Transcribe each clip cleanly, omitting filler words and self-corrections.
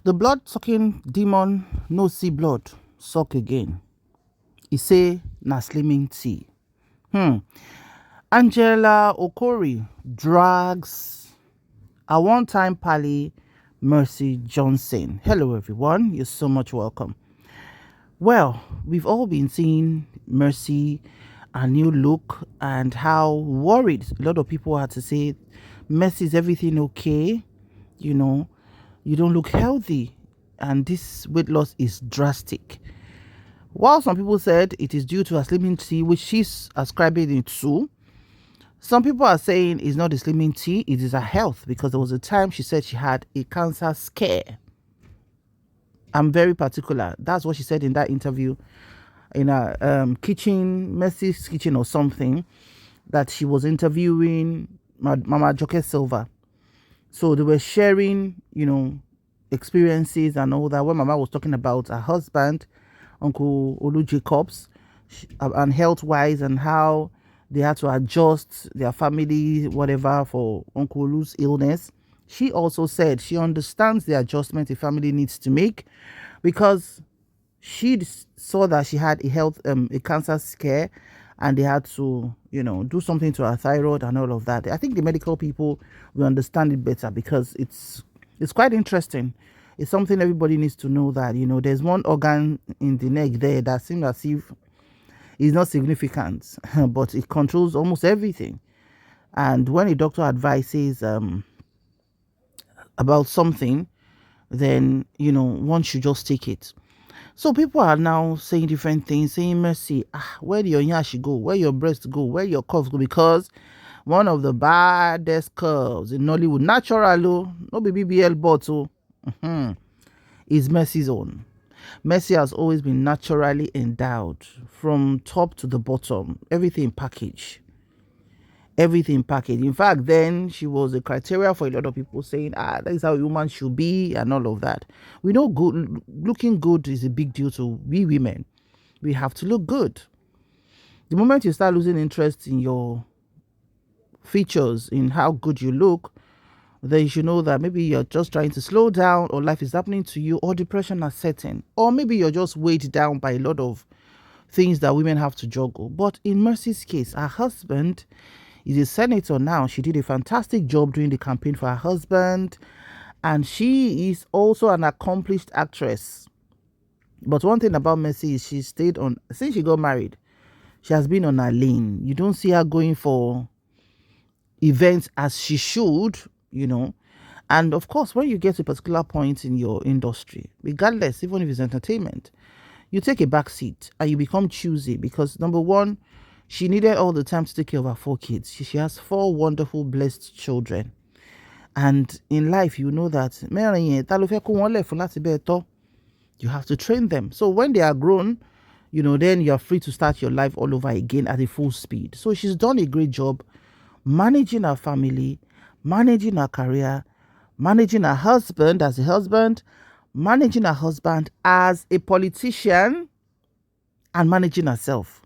The blood-sucking demon no see blood suck again. He say na slimming tea. Angela Okorie drags a one-time pally Mercy Johnson. Hello everyone, you're so much welcome. Well, we've all been seeing Mercy, a new look, and how worried a lot of people are to say, Mercy, is everything okay? You know, you don't look healthy, and this weight loss is drastic. While some people said it is due to a slimming tea, which she's ascribing it to, some people are saying it's not the slimming tea, it is her health, because there was a time she said she had a cancer scare. I'm very particular. That's what she said in that interview in a kitchen, Mercy's kitchen or something, that she was interviewing Mama Joke Silva. So they were sharing, experiences and all that. When Mama was talking about her husband, Uncle Olu Jacobs, and health-wise, and how they had to adjust their family, whatever, for Uncle Olu's illness. She also said she understands the adjustment a family needs to make, because she saw that she had a cancer scare, and they had to, do something to her thyroid and all of that. I think the medical people will understand it better, because it's quite interesting. It's something everybody needs to know, that, there's one organ in the neck there that seems as if it's not significant, but it controls almost everything. And when a doctor advises about something, then, one should just take it. So people are now saying different things, saying, Mercy, where your yash go, where your breast go, where your curves go, because one of the baddest curves in Nollywood, natural, no BBL bottle, is Mercy's own. Mercy has always been naturally endowed from top to the bottom, everything packaged. Everything packaged. In fact, then she was a criteria for a lot of people saying, that is how a woman should be and all of that. We know looking good is a big deal to we women. We have to look good. The moment you start losing interest in your features, in how good you look, then you should know that maybe you're just trying to slow down, or life is happening to you, or depression has set in, or maybe you're just weighed down by a lot of things that women have to juggle. But in Mercy's case, her husband is a senator now. She did a fantastic job during the campaign for her husband, and she is also an accomplished actress. But one thing about Mercy is she stayed on, since she got married, she has been on her lane. You don't see her going for events as she should, and of course, when you get to a particular point in your industry, regardless, even if it's entertainment, you take a back seat and you become choosy, because number one, she needed all the time to take care of her 4 kids. She has 4 wonderful, blessed children. And in life, you know that you have to train them. So when they are grown, then you're free to start your life all over again at a full speed. So she's done a great job managing her family, managing her career, managing her husband as a husband, managing her husband as a politician, and managing herself.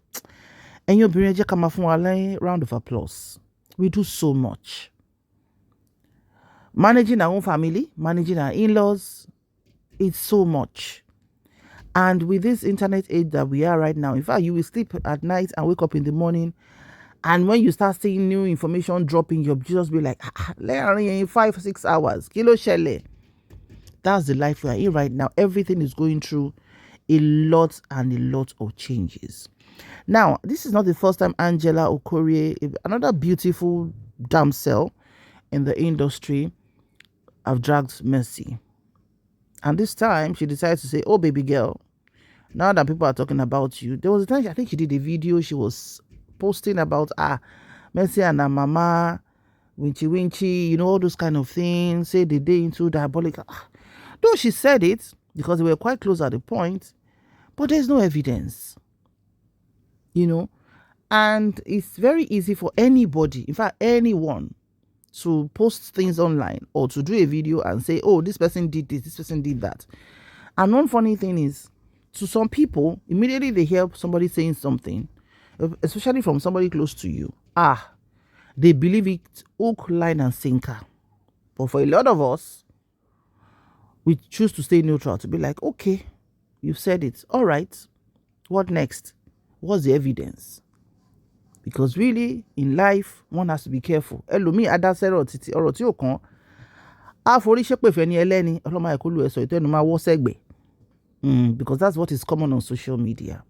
And you'll be round of applause. We do so much. Managing our own family, managing our in-laws, it's so much. And with this internet age that we are right now, in fact, you will sleep at night and wake up in the morning, and when you start seeing new information dropping, you'll just be like, in 5-6 hours, kilo shele. That's the life we are in right now. Everything is going through a lot of changes. Now, this is not the first time Angela Okorie, another beautiful damsel in the industry, have dragged Mercy. And this time, she decided to say, oh, baby girl, now that people are talking about you. There was a time, I think she did a video, she was posting about, Mercy and her mama, winchy, all those kind of things, say the day into diabolical. Though she said it, because they were quite close at the point, but there's no evidence. And it's very easy for anybody, in fact anyone, to post things online or to do a video and say, oh, this person did this person did that. And one funny thing is, to some people, immediately they hear somebody saying something, especially from somebody close to you, they believe it hook, line and sinker. But for a lot of us, we choose to stay neutral, to be like, okay, you've said it. All right. What next? What's the evidence? Because really, in life, one has to be careful. Ẹlòmíì adásẹ́rọ̀ títí ọ̀rọ̀ tí ò kàn á forí ṣépè fẹ́ni ẹlẹ́ni ọlọ́mọ ẹ̀kọ́ lu ẹ̀sọ́ ìtẹ́nu máa wọ́ sẹ́gbẹ̀. Because that's what is common on social media.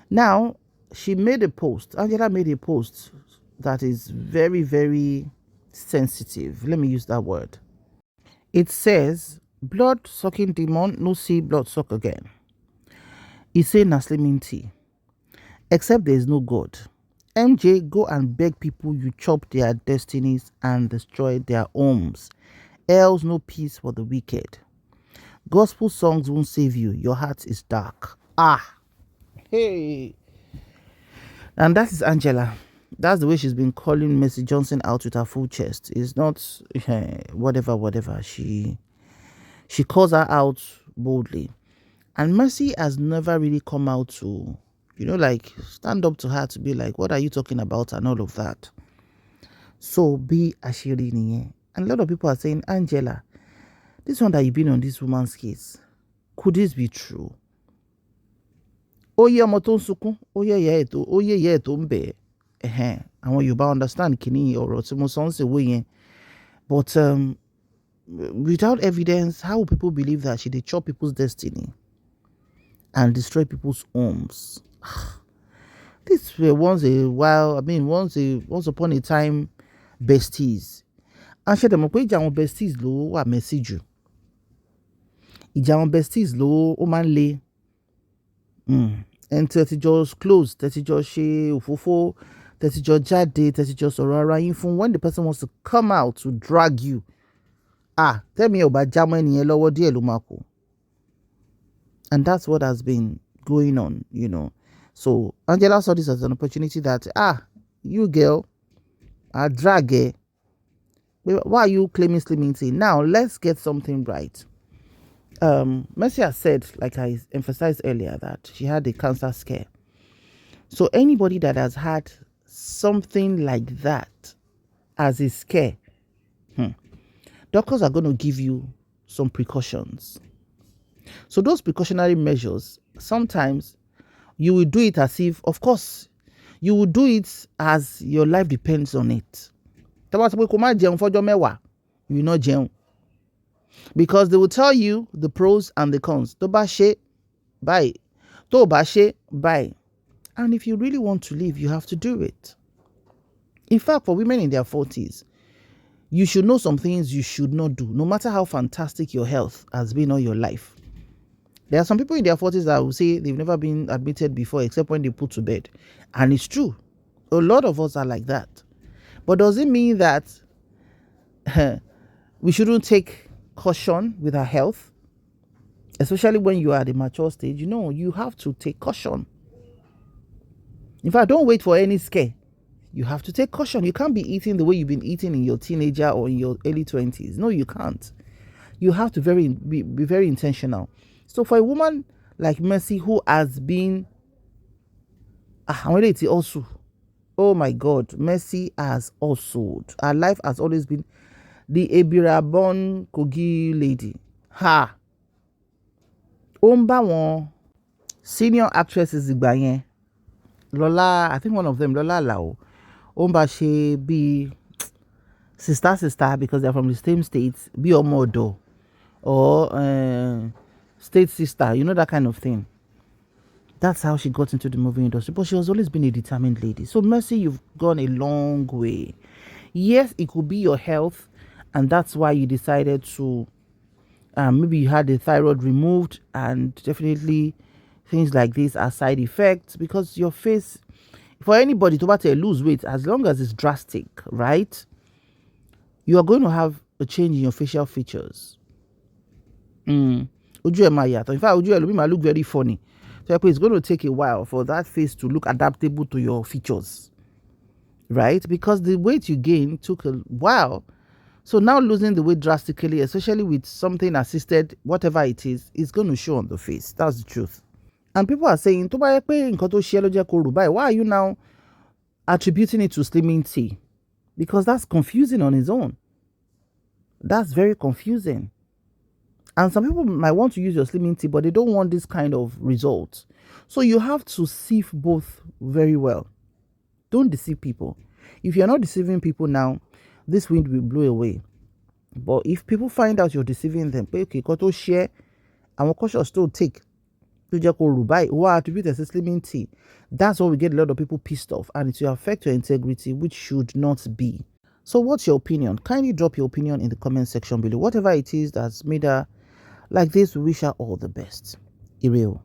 Now, she made a post. Angela made a post that is very, very sensitive. Let me use that word. It says, blood-sucking demon, no see blood suck again. He say na slimming tea. Except there is no God. MJ, go and beg people you chop their destinies and destroy their homes. Else no peace for the wicked. Gospel songs won't save you. Your heart is dark. Hey. And that is Angela. That's the way she's been calling Mercy Johnson out with her full chest. It's not whatever. She calls her out boldly. And Mercy has never really come out to, like stand up to her to be like, what are you talking about and all of that. So be ashiri niye. And a lot of people are saying, Angela, this one that you've been on this woman's case, could this be true? Oye ọmọ tó ń sunkún, oye ìyá ẹ̀ tó ń bẹ̀. Àwọn Yorùbá understand kìíní ọ̀rọ̀ tí mo sọ ń ṣe wé yẹn. But without evidence, how will people believe that she did chop people's destiny and destroy people's homes? This were once upon a time besties. And ṣe dẹ̀mọ̀ pé ìjà àwọn besties ló wà messy jù. Ìjà àwọn besties ló ó máa ń le. And tẹ́tíjọ́ close, tẹ́tíjọ́ ṣe òfófó, tẹ́tíjọ́ jáde, tẹ́tíjọ́ sọ̀rọ̀ ara yín fún, when the person wants to come out to drag you, tẹ́mi ẹ̀ ò bá jámọ́ ẹnìyẹn lọ́wọ́ díẹ̀ ló máa kù. And that's what has been going on, So Angela saw this as an opportunity that, you girl, I'll drag her. Why are you claiming slimming tea? Now, let's get something right. Mercy has said, like I emphasized earlier, that she had a cancer scare. So anybody that has had something like that as a scare, doctors are going to give you some precautions. So those precautionary measures, sometimes you will do it as if, of course, you will do it as your life depends on it. You will not jẹun. Because they will tell you the pros and the cons. Tó bá ṣe, bye. Tó bá ṣe, bye. And if you really want to live, you have to do it. In fact, for women in their 40s, you should know some things you should not do, no matter how fantastic your health has been all your life. There are some people in their 40s that will say they've never been admitted before except when they put to bed. And it's true. A lot of us are like that. But does it mean that we shouldn't take caution with our health? Especially when you are at a mature stage, you have to take caution. In fact, don't wait for any scare. You have to take caution. You can't be eating the way you've been eating in your teenager or in your early 20s. No, you can't. You have to be very intentional. So for a woman like Mercy, who has been also, oh my God, Mercy has also, her life has always been the Ebirabon Kogi lady. Ó ń bá wọn senior actresses ìgbà yẹn, Lola, I think one of them, Lola Lao, ó ń bá ṣe bí sister because they're from the same state, bí ọmọ ọ̀dọ̀ or state sister, that kind of thing. That's how she got into the movie industry. But she has always been a determined lady. So Mercy, you've gone a long way. Yes, it could be your health, and that's why you decided to, maybe you had the thyroid removed, and definitely things like this are side effects, because your face, for anybody to lose weight, as long as it's drastic, right, you are going to have a change in your facial features. In fact, ojú might look very funny. So it's going to take a while for that face to look adaptable to your features, right? Because the weight you gained took a while. So now losing the weight drastically, especially with something assisted, whatever it is going to show on the face. That's the truth. And people are saying, why are you now attributing it to slimming tea? Because that's confusing on its own. That's very confusing. And some people might want to use your slimming tea, but they don't want this kind of result. So you have to sieve both very well. Don't deceive people. If you're not deceiving people now, this wind will blow away. But if people find out you're deceiving them, okay, got to share and cautious still take to just go buy who are attribute as a slimming tea. That's why we get a lot of people pissed off, and it will affect your integrity, which should not be. So what's your opinion? Kindly drop your opinion in the comment section below. Whatever it is that's made her like this, we wish her all the best. Ireo.